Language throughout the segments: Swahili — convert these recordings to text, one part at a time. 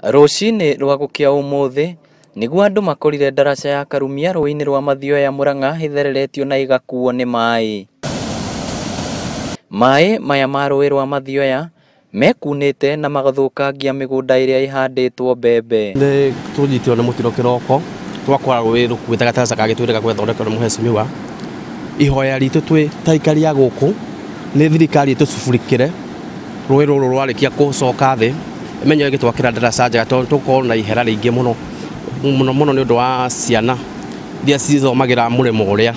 Rũcinĩ rwa gũkĩa ũmũthĩ nĩguo andũ makorire ndaraca ya Karumia rũĩ-inĩ rwa Mathioya Mũrang'a ĩthereretio na ĩgakuo nĩ maĩ. Maĩ maya ma rũĩ rwa Mathioya mekunĩte na magathũkangia mĩgũnda ĩrĩa ĩhandĩtwo mbembe. Nĩ tũnyitirwo nĩ mũtino kĩroko twakora rũĩ rũkuĩte gataraca gagĩtwĩrĩga gwethondekwo nĩ mũhecimiwa. Ihoya ritũ twĩ ta aikari a gũkũ nĩ thirikari ĩtũcugurĩkĩre rũĩ rũrũ rwarĩkia gũcoka thĩ ĩmenye ĩgĩtwakĩra ndaraca njega tondũ tũkorwo na ihera rĩingĩ mũno nĩ ũndũ wa ciana iria cithomagĩra mũrĩmo ũrĩa.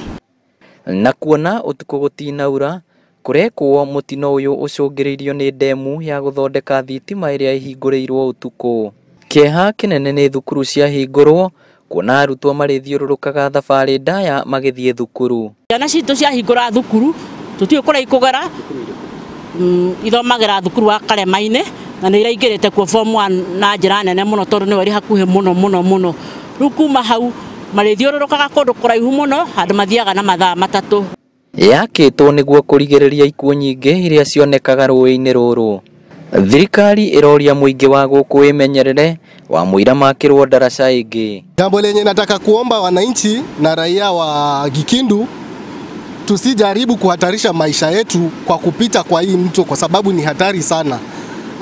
Na kuona ũtukũ gũtinaura kũrekwo mũtino ũyũ ũcũngĩrĩirio nĩ ndemu ya gũthondeka thitima ĩrĩa ĩhingũrĩirwo ũtukũ. Kĩeha kĩnene nĩ thukuru ciahingũrwo kuona arutwo marĩthiũrũrũkaga thabarĩ ndaya magĩthiĩ thukuru. Ciana citũ ciahingũra thukuru tũtiũĩ kũrĩa ikũgera, ithomagĩra thukuru wa Karema-inĩ na nĩ iraingĩrĩte kuo form 1 na njĩra nene mũno tondũ nĩwe ĩrĩ hakuhĩ mũno. Rĩu kuma hau marĩthiũrũrũkaga kũndũ kũraihu mũno handũ mathiaga na mathaa matatũ. Yakĩtwo nĩguo kũrigĩrĩria ikuũ nyingĩ iria cionekaga rũĩ-inĩ rũrũ. Thirikari ĩroria mũingĩ wa gũkũ ĩmenyerere wamũira makĩrwo ndaraca ĩngĩ. Jambo lenye nataka kuomba wananchi na raia wa Gikindu, tusijaribu kuhatarisha maisha yetu kwa kupita kwa hii mto kwa sababu ni hatari sana.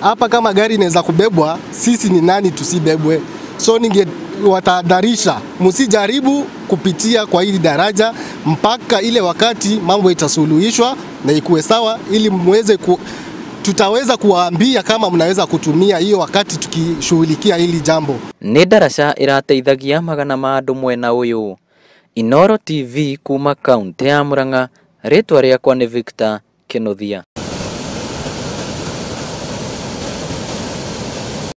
Hapa kama gari inaweza kubebwa, sisi ni nani tusibebwe? So ningewatahadharisha msijaribu kupitia kwa hili daraja mpaka ile wakati mambo itasuluhishwa na ikuwe sawa, ili tutaweza kuwaambia kama mnaweza kutumia hiyo wakati tukishughulikia hili jambo. Nĩ ndaraca ĩrateithagia magana ma andũ mwena ũyũ. Inooro TV kuma kaunti ya Mũrang'a, rĩtwa rĩakwa nĩ Victor Kĩnuthia.